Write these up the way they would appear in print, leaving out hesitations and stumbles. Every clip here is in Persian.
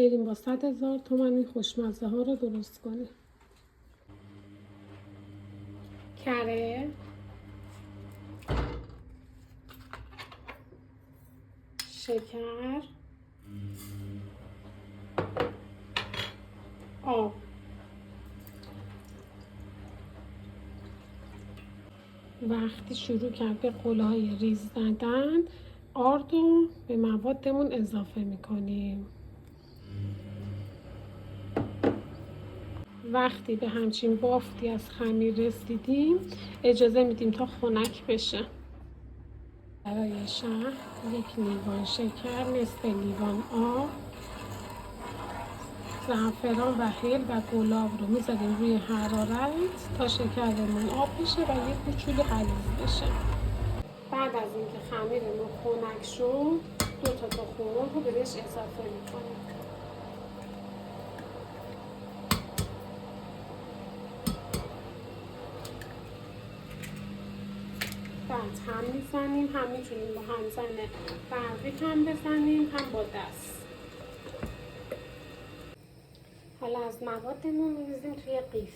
بریم با 100,000 تومان این خوشمزه ها رو درست کنیم. کره، شکر، آب. وقتی شروع کرد به قله‌های ریز زدن، آرد رو به موادمون اضافه میکنیم. وقتی به همچین بافتی از خمیر رسیدیم اجازه میدیم تا خنک بشه. برای شهد 1 لیوان شکر، نصف لیوان آب، زعفران و هل و گلاب رو میذاریم روی حرارت تا شکرمون آب بشه و یه کوچولو غلیظ بشه. بعد از اینکه خمیرمون خنک شد 2 تا تخم مرغ رو بهش اضافه میکنیم. بعد هم میزنیم، هم میتونیم با همزن برقی هم بزنیم هم با دست. حالا از موادمون میریزیم توی قیف.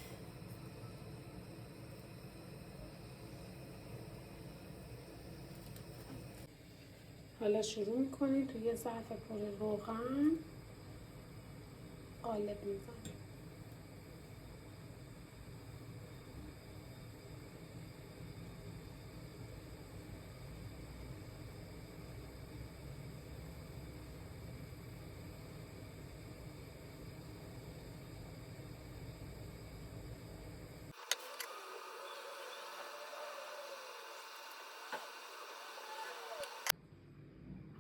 حالا شروع میکنیم توی ظرف پر روغن قالب میزنیم.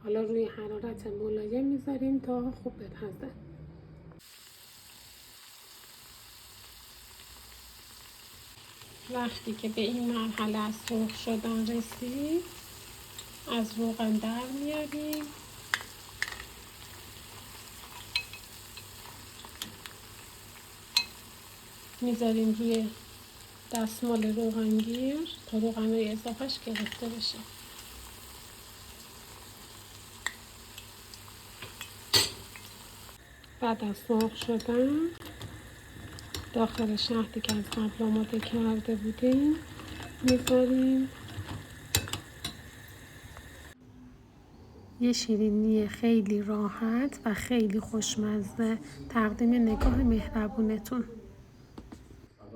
حالا روی حرارت ملایم میذاریم تا خوب بپزه. وقتی که به این مرحله از سرخ شدن رسید از روغن در میاریم. میذاریم روی دستمال روغنگیر تا روغنای اضافهش گرفته بشه. بعد از سرخ شدن داخل شهدی که از قبل آماده کرده بودیم میذاریم. یه شیرینی خیلی راحت و خیلی خوشمزه تقدیم نگاه مهربونتون.